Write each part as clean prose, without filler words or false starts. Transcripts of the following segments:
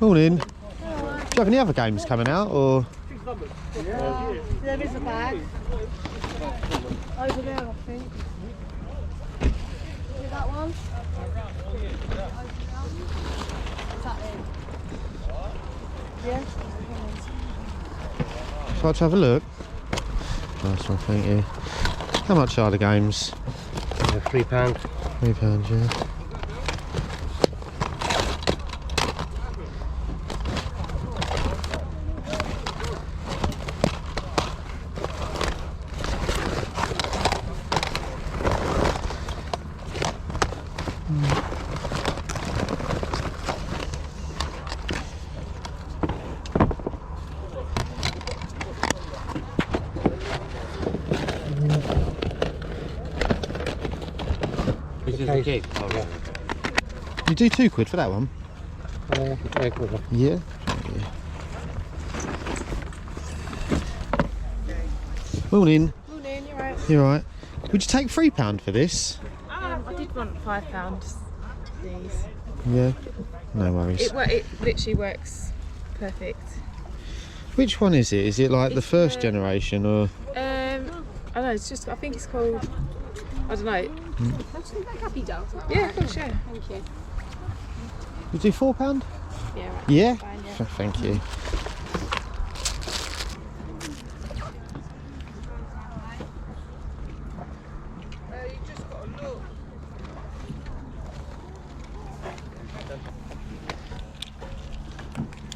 Morning. Do you have any other games coming out, or? There is a bag. Over there, I think. See that one? Is that it? Yeah? Shall I have a look? Nice one, thank you. How much are the games? £3. £3, yeah. Okay. Oh, yeah. You do £2 for that one? Yeah. Morning. Morning, you're right. You alright? Would you take £3 for this? I did want £5, please. Yeah. No worries. It literally works perfect. Which one is it? Is it like the first generation or? I don't know, it's just, I think it's called, I don't know. Happy Doll. Yeah, of course, yeah. Thank you. You do £4? Yeah, right. Yeah? Fine, yeah. Thank you.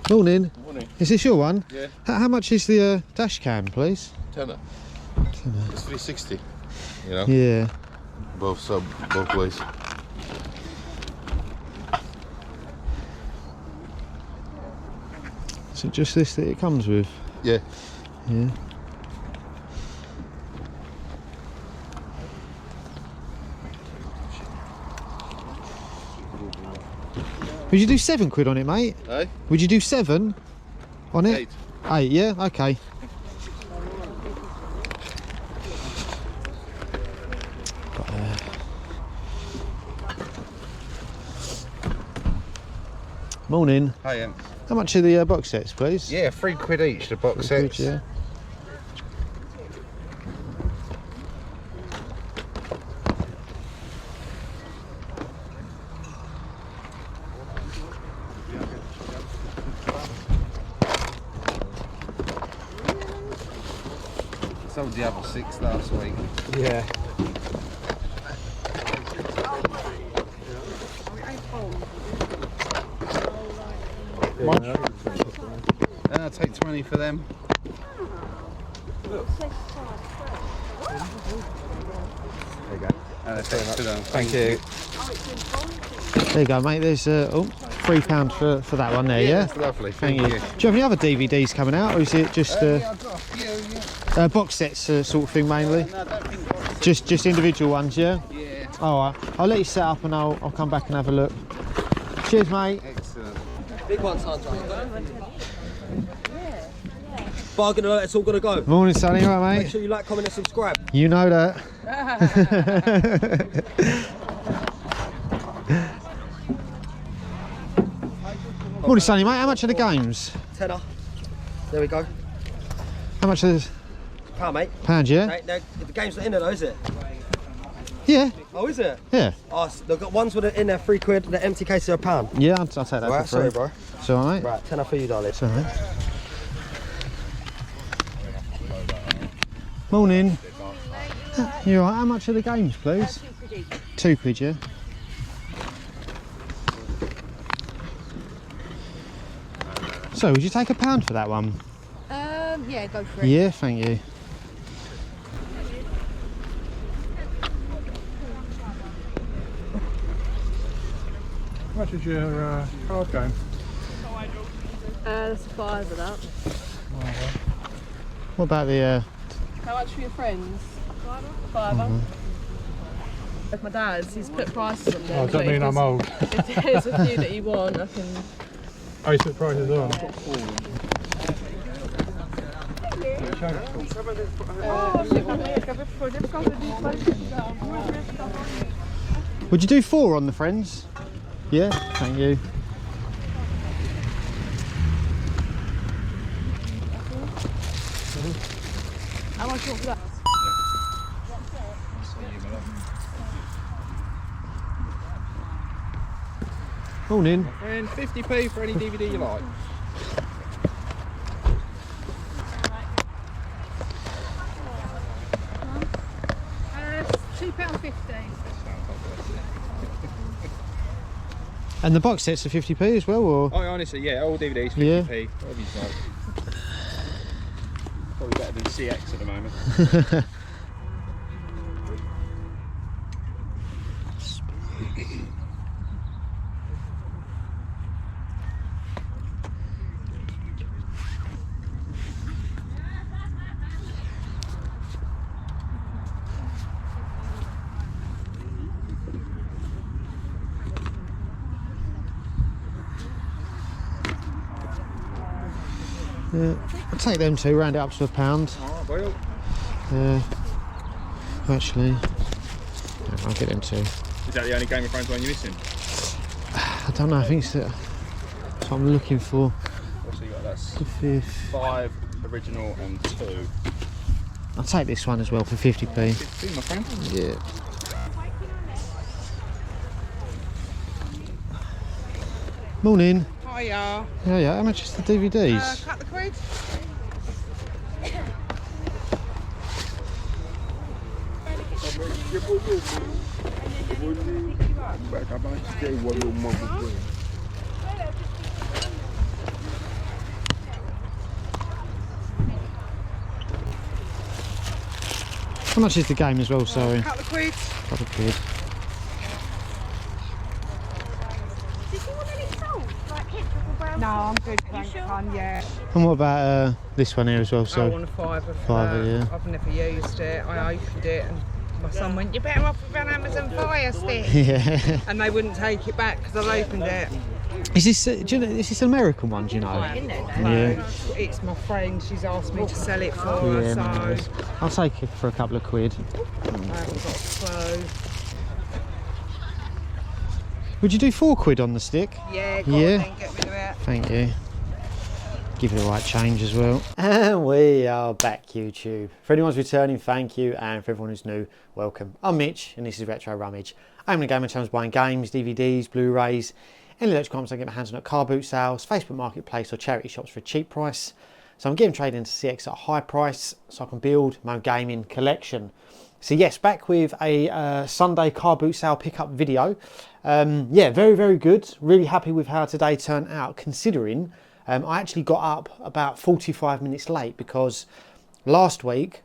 Morning. Morning. Is this your one? Yeah. How much is the dash cam, please? Tenner. It's 360. You know? Yeah. Both ways. Is it just this that it comes with? Yeah. Yeah. Would you do £7 on it, mate? Hey? Would you do 7 on it? 8. 8, yeah? Okay. Morning. Hi, How much are the box sets, please? yeah, £3 each, the box £3, sets. yeah. Sold the other 6 last week. Yeah. I'll take 20 for them. There you go. Thank you. There you go, mate. There's £3 for that one there, yeah? That's lovely. Thank you. Do you have any other DVDs coming out, or is it just Yeah, I've got a few, yeah. box sets sort of thing mainly? No, I don't think Just individual ones, yeah? Yeah. All right. I'll let you set up and I'll come back and have a look. Cheers, mate. Excellent. Big one, Sandra. Bargain alert, it's all going to go. Morning, Sonny. All right, Make mate? sure you like, comment and subscribe. You know that. Morning, Sonny, mate. How much are the games? Tenner. There we go. How much are the £1, mate. pounds, yeah? No, the game's not in there though, is it? Yeah. Oh, is it? Yeah. Oh, they've got ones with it in there, £3. The empty cases are £1. Yeah, I'll take that Right, for sorry, free. bro. It's all right. Right, tenner for you, darling. It's all right. Morning. You all right? How much are the games, please? £2, yeah? So, would you take £1 for that one? Yeah, go for it. Yeah, thank you. How much is your card game? That's a £5 of that. What about the... How much for your friends? £5. With my dad's, he's put prices on there. Oh, does that mean I'm old? If there's a few that you want, I can... Oh, you put prices on? Would you do 4 on the friends? Yeah, thank you. Morning. And 50p for any DVD you like. £2.50. And the box sets are 50p as well, or? Oh, honestly, yeah, all DVDs 50p. Yeah. Whatever you like. Probably better than CX at the moment. Yeah, I'll take them two, round it up to £1. Oh, well. Actually, yeah, I'll get them two. Is that the only Game of Thrones one you're missing? I don't know, I think it's that's what I'm looking for. What's you got? That's The fifth. 5 original and 2. I'll take this one as well for 50p. 50, my friend. Yeah. Morning. Hiya. Yeah, how much is the DVDs? Cut the quid. How much is the game as well, sorry? Cut the quid. Couple of quid. No, I'm good. Thanks, hon. Yeah. And what about this one here as well, I so? want a fiver. For Fiver, that. yeah. I've never used it. I opened it and my son went, "You're better off with an Amazon Fire Stick." Yeah. And they wouldn't take it back because I've opened it. Is this, do you know, is this an American one, do you know? Yeah. It's my friend. She's asked me to sell it for Yeah, her, so nice. I'll take it for a couple of quid. I haven't got a clue. Would you do 4 quid on the stick? Yeah, go Yeah. on then, get rid of it. Thank you. Give you the right change as well. And we are back, YouTube. For anyone who's returning, thank you, and for everyone who's new, welcome. I'm Mitch, and this is Retro Rummage. I'm in the gaming channels buying games, DVDs, Blu-rays, any electrical items I get my hands on at car boot sales, Facebook Marketplace or charity shops for a cheap price. So I'm giving trade into CX at a high price so I can build my own gaming collection. So yes, back with a Sunday car boot sale pickup video. Yeah, very, very good. Really happy with how today turned out, considering I actually got up about 45 minutes late because last week,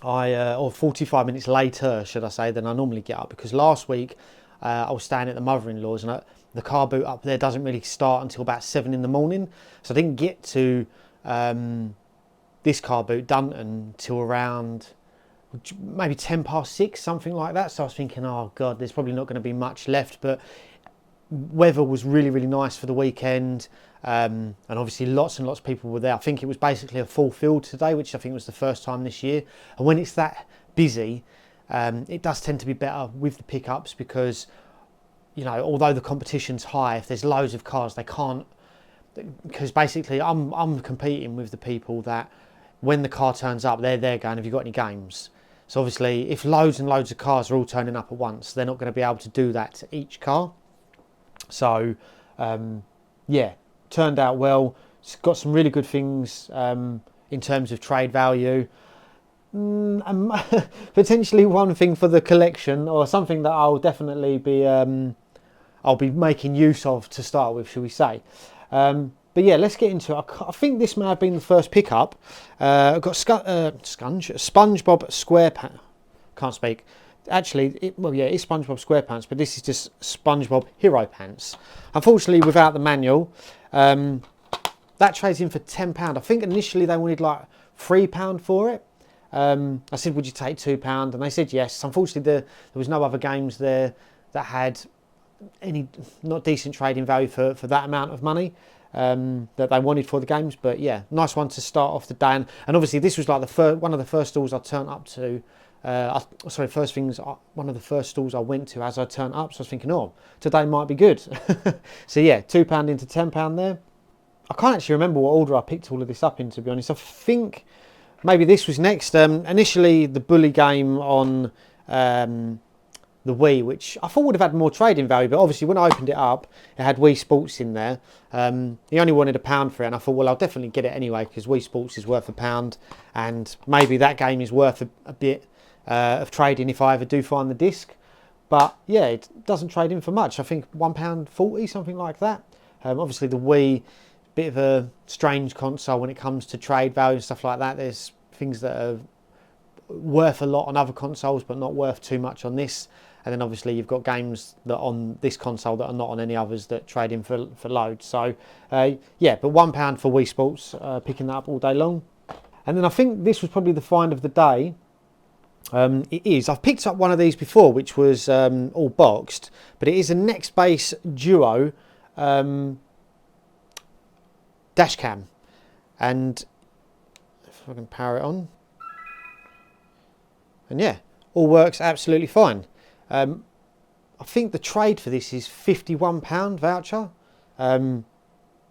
or 45 minutes later, should I say, than I normally get up, because last week I was staying at the mother-in-law's and the car boot up there doesn't really start until about 7 in the morning. So I didn't get to this car boot done until around maybe 10 past 6, something like that. So I was thinking, oh God, there's probably not going to be much left, but weather was really, really nice for the weekend. And obviously lots and lots of people were there. I think it was basically a full field today, which I think was the first time this year. And when it's that busy, it does tend to be better with the pickups because, you know, although the competition's high, if there's loads of cars, they can't, because basically I'm competing with the people that when the car turns up, they're there going, have you got any games? So obviously if loads and loads of cars are all turning up at once, they're not going to be able to do that to each car. So yeah, turned out well. It's got some really good things in terms of trade value. And potentially one thing for the collection, or something that I'll definitely be I'll be making use of to start with, shall we say. But yeah, let's get into it. I think this may have been the first pickup. I've got SpongeBob SquarePants. Can't speak. Actually, well, yeah, it's SpongeBob SquarePants, but this is just SpongeBob Hero Pants. Unfortunately, without the manual, that trades in for £10. I think initially they wanted like £3 for it. I said, would you take £2? And they said yes. Unfortunately, there was no other games there that had any not decent trading value for that amount of money that they wanted for the games. But yeah, nice one to start off the day. And obviously, this was like one of the first stalls I turned up to. One of the first stalls I went to as I turned up. So I was thinking, oh, today might be good. So yeah, £2 into £10 there. I can't actually remember what order I picked all of this up in, to be honest. I think maybe this was next. Initially, the bully game on the Wii, which I thought would have had more trading value, but obviously when I opened it up, it had Wii Sports in there. He only wanted £1 for it, and I thought, well, I'll definitely get it anyway because Wii Sports is worth £1, and maybe that game is worth a bit of trading if I ever do find the disc. But yeah, it doesn't trade in for much. I think £1.40, something like that. Obviously the Wii, bit of a strange console when it comes to trade value and stuff like that. There's things that are worth a lot on other consoles but not worth too much on this. And then obviously you've got games that on this console that are not on any others that trade in for loads. So yeah, but £1 for Wii Sports, picking that up all day long. And then I think this was probably the find of the day. It is. I've picked up one of these before, which was all boxed, but it is a Next Base Duo dash cam, and if I can power it on, and yeah, all works absolutely fine. I think the trade for this is £51 voucher.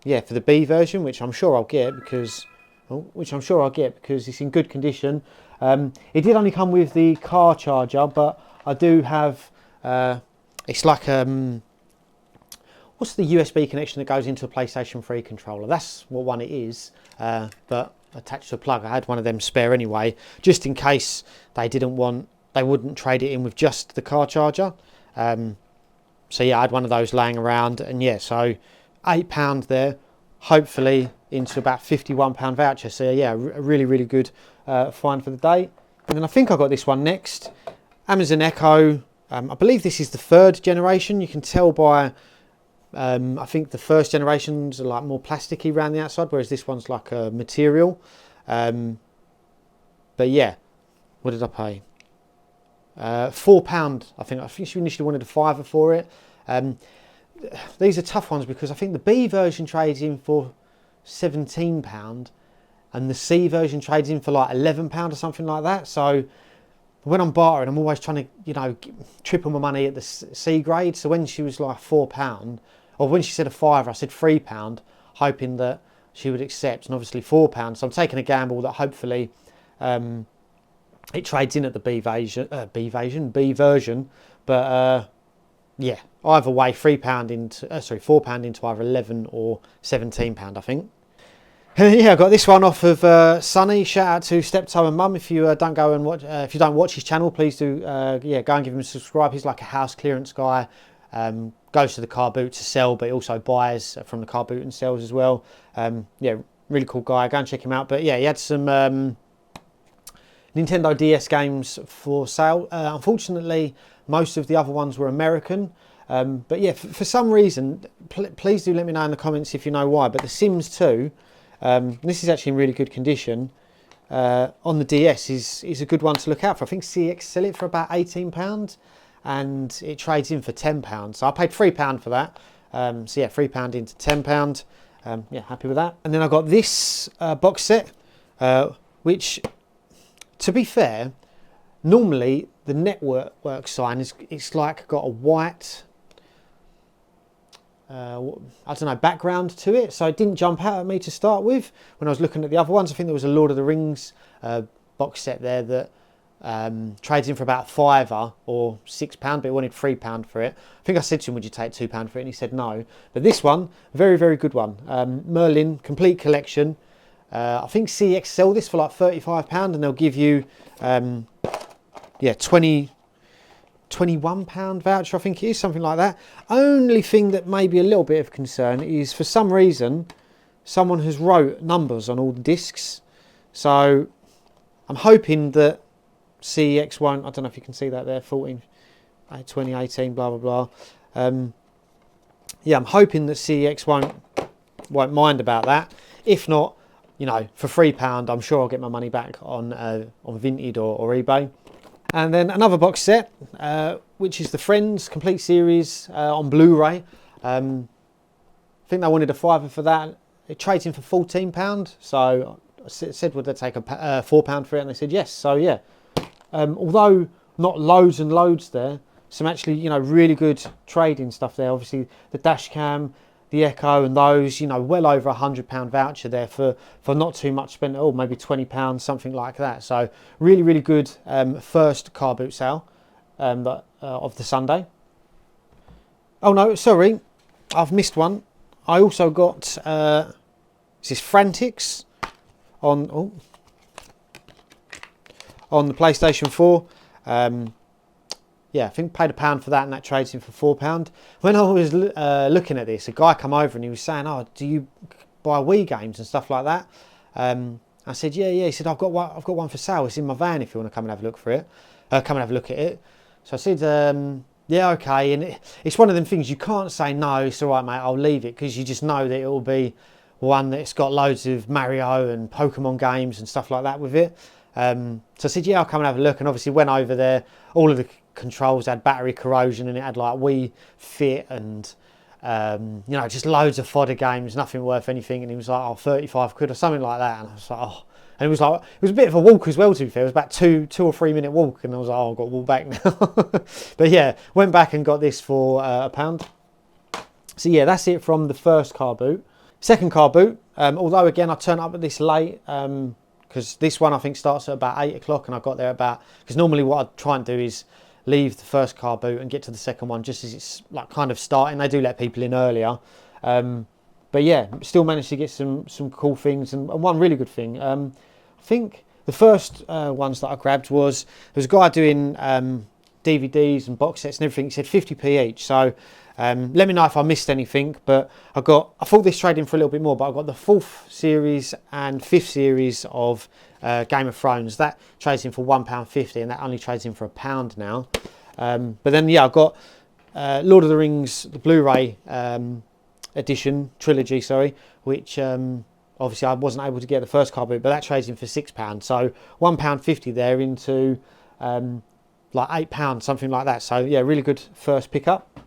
Yeah, for the B version, which I'm sure I'll get because it's in good condition. It did only come with the car charger, but I do have. It's like what's the USB connection that goes into a PlayStation 3 controller? That's what one it is, but attached to a plug. I had one of them spare anyway, just in case they wouldn't trade it in with just the car charger. So yeah, I had one of those laying around, and yeah, so £8 there, hopefully into about £51 voucher. So yeah, a really good find for the day. And then I think I got this one next, Amazon Echo. I believe this is the 3rd generation. You can tell by I think the first generations are like more plasticky around the outside, whereas this one's like a material. But yeah, what did I pay? £4. I think she initially wanted a £5 for it. These are tough ones because I think the B version trades in for £17 and the C version trades in for like £11 or something like that. So when I'm bartering, I'm always trying to, triple my money at the C grade. So when she was like £4, or when she said a £5, I said £3, hoping that she would accept, and obviously £4. So I'm taking a gamble that hopefully it trades in at the B version. But yeah, either way, £4 into either £11 or £17, I think. Yeah, I got this one off of Sonny. Shout out to Steptoe and Mum. If you don't go and watch, if you don't watch his channel, please do. Go and give him a subscribe. He's like a house clearance guy. Goes to the car boot to sell, but he also buys from the car boot and sells as well. Yeah, really cool guy. Go and check him out. But yeah, he had some Nintendo DS games for sale. Unfortunately, most of the other ones were American. But yeah, for some reason, please do let me know in the comments if you know why. But The Sims 2. This is actually in really good condition. On the DS is a good one to look out for. I think CX sell it for about £18 and it trades in for £10. So I paid £3 for that. So yeah, £3 into £10. Yeah, happy with that. And then I got this box set, which, to be fair, normally the network sign it's like got a white I don't know, background to it, so it didn't jump out at me to start with. When I was looking at the other ones, I think there was a Lord of the Rings box set there that trades in for about £5 or £6, but he wanted £3 for it. I think I said to him, would you take £2 for it? And he said no. But this one, very good one. Merlin, complete collection. I think CX sell this for like £35 and they'll give you yeah, £21 voucher, I think it is, something like that. Only thing that may be a little bit of concern is for some reason someone has wrote numbers on all the discs, so I'm hoping that CEX won't. I don't know if you can see that there, 14, 2018, blah blah blah. Yeah, I'm hoping that CEX won't mind about that. If not, for £3, I'm sure I'll get my money back on Vinted or eBay. And then another box set, which is the Friends complete series on Blu-ray. I think they wanted a £5 for that. It trades in for £14, so I said would they take a £4 for it, and they said yes. So yeah, although not loads and loads there, some actually really good trading stuff there. Obviously the dash cam, the Echo and those, you know, well over £100 voucher there for not too much spent at all, maybe £20, something like that. So really, really good first car boot sale of the Sunday. Oh no, sorry, I've missed one. I also got this is Frantics on the PlayStation 4. Yeah, I think paid £1 for that, and that trades in for £4. When I was looking at this, a guy come over and he was saying, "Oh, do you buy Wii games and stuff like that?" I said, "Yeah." He said, "I've got one for sale. It's in my van if you want to come and have a look for it. Come and have a look at it." So I said, "Yeah, okay." And it's one of them things you can't say no. It's all right, mate. I'll leave it, because you just know that it will be one that's got loads of Mario and Pokemon games and stuff like that with it. So I said, "Yeah, I'll come and have a look." And obviously went over there. All of the controls had battery corrosion, and it had like Wii Fit and you know, just loads of fodder games, nothing worth anything. And he was like, "Oh, 35 quid or something like that." And I was like, "Oh." And it was a bit of a walk as well, to be fair. It was about 2 or 3 minute walk, and I was like, "Oh, I've got to walk back now." But yeah, went back and got this for £1. So yeah, that's it from the first car boot. Second car boot, although again I turned up at this late, because this one I think starts at about 8 o'clock, and I got there about, because normally what I try and do is leave the first car boot and get to the second one just as it's like kind of starting. They do let people in earlier, but yeah, still managed to get some cool things, and one really good thing. I think the first ones that I grabbed there was a guy doing DVDs and box sets and everything. He said 50p each, so let me know if I missed anything. But I thought this traded in for a little bit more, but I got the 4th series and 5th series of Game of Thrones. That trades in for £1.50, and that only trades in for £1 now. But then yeah, I got Lord of the Rings, the Blu-ray edition trilogy, which obviously I wasn't able to get the first car boot, but that trades in for £6. So £1.50 there into like £8, something like that. So yeah, really good first pickup.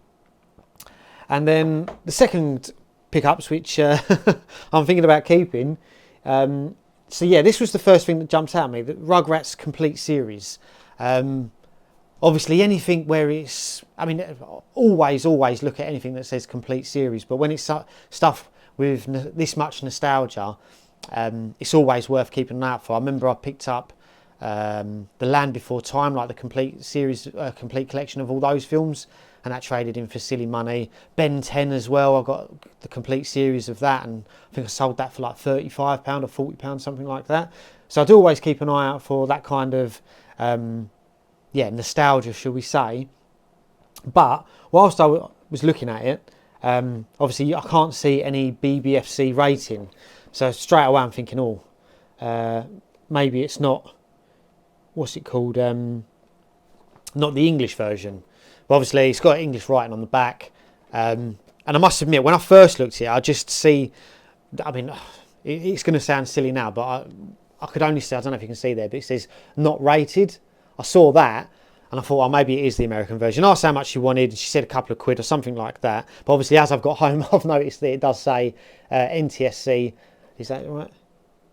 And then the second pickups, which I'm thinking about keeping. So yeah, this was the first thing that jumped out at me, the Rugrats complete series. Obviously anything where it's, I mean, always look at anything that says complete series, but when it's stuff with this much nostalgia, it's always worth keeping an eye out for. I remember I picked up The Land Before Time, like the complete series, complete collection of all those films, and that traded in for silly money. Ben 10 as well, I got the complete series of that, and I think I sold that for like £35 or £40, something like that. So I do always keep an eye out for that kind of nostalgia, shall we say. But whilst I was looking at it, obviously I can't see any BBFC rating, so straight away I'm thinking, maybe it's not, what's it called, not the English version. But obviously it's got English writing on the back, and I must admit, when I first looked at it, I just see, I mean, it's going to sound silly now, but I could only see, I don't know if you can see there, but it says not rated. I saw that and I thought, maybe it is the American version. I asked how much she wanted, and she said a couple of quid or something like that. But obviously as I've got home, I've noticed that it does say NTSC, is that right?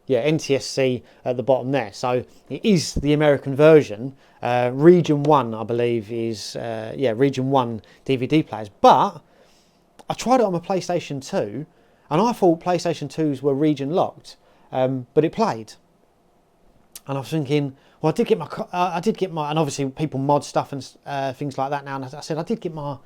Yeah, NTSC at the bottom there. So it is the American version. Region 1, I believe, is Region 1 DVD players. But I tried it on my PlayStation 2, and I thought PlayStation 2s were region locked, but it played. And I was thinking, well, I did get my, and obviously people mod stuff and things like that now. And I said I did get my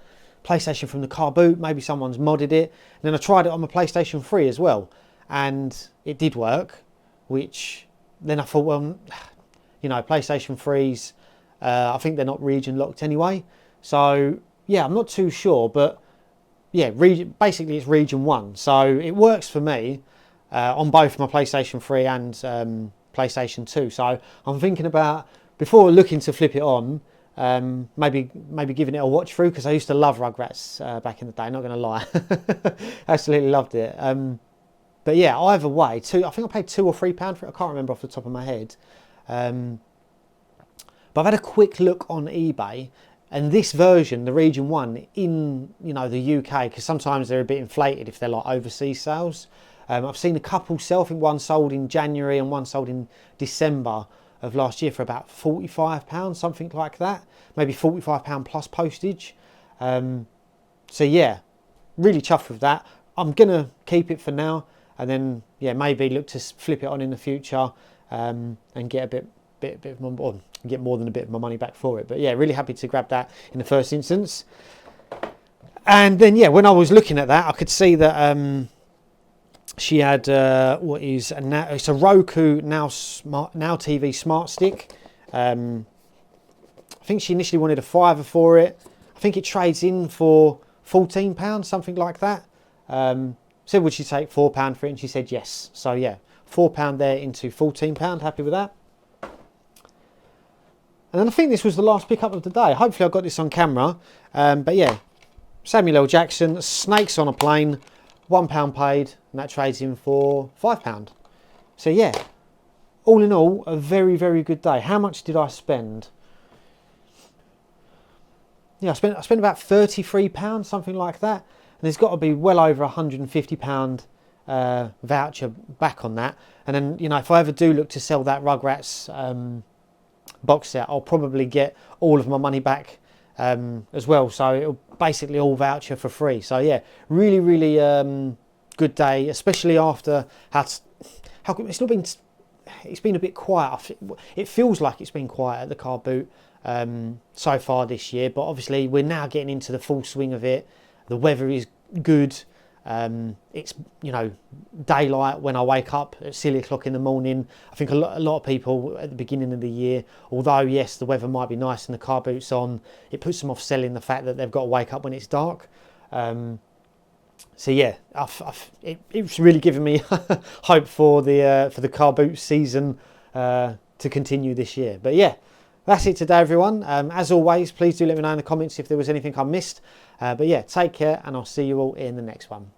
PlayStation from the car boot. Maybe someone's modded it. And then I tried it on my PlayStation 3 as well, and it did work. Which then I thought, well, you know, PlayStation 3s, I think they're not region locked anyway. So yeah, I'm not too sure, but yeah, basically it's region 1. So it works for me on both my PlayStation 3 and PlayStation 2. So I'm thinking about, before looking to flip it on, maybe giving it a watch through, because I used to love Rugrats back in the day, not going to lie. Absolutely loved it. But yeah, either way, I think I paid £2 or £3 for it. I can't remember off the top of my head. But I've had a quick look on eBay, and this version, the Region 1, in the UK, because sometimes they're a bit inflated if they're like overseas sales. I've seen a couple sell. I think one sold in January and one sold in December of last year for about £45, something like that. Maybe £45 plus postage. So yeah, really chuffed with that. I'm gonna keep it for now, and then yeah, maybe look to flip it on in the future, and get a bit of more, or get more than a bit of my money back for it. But yeah, really happy to grab that in the first instance. And then yeah, when I was looking at that, I could see that she had it's a Roku Now TV Smart Stick. I think she initially wanted a £5 for it. I think it trades in for £14, something like that. Said would she take £4 for it, and she said yes. So yeah, £4 there into £14. Happy with that. And then I think this was the last pickup of the day. Hopefully I got this on camera. But yeah, Samuel L. Jackson, Snakes on a Plane, £1 paid, and that trades in for £5. So yeah, all in all, a very, very good day. How much did I spend? Yeah, I spent about £33, something like that. And there's got to be well over £150 voucher back on that. And then, you know, if I ever do look to sell that Rugrats box set, I'll probably get all of my money back as well. So it'll basically all voucher for free. So yeah, really, really good day, especially after how it's not been. It's been a bit quiet. It feels like it's been quiet at the car boot so far this year, but obviously we're now getting into the full swing of it. The weather is good. It's, you know, daylight when I wake up at silly o'clock in the morning. I think a lot of people at the beginning of the year, although yes, the weather might be nice and the car boot's on, it puts them off selling the fact that they've got to wake up when it's dark. So yeah, it's really given me hope for the car boot season to continue this year. But yeah, that's it today, everyone. As always, please do let me know in the comments if there was anything I missed. But yeah, take care, and I'll see you all in the next one.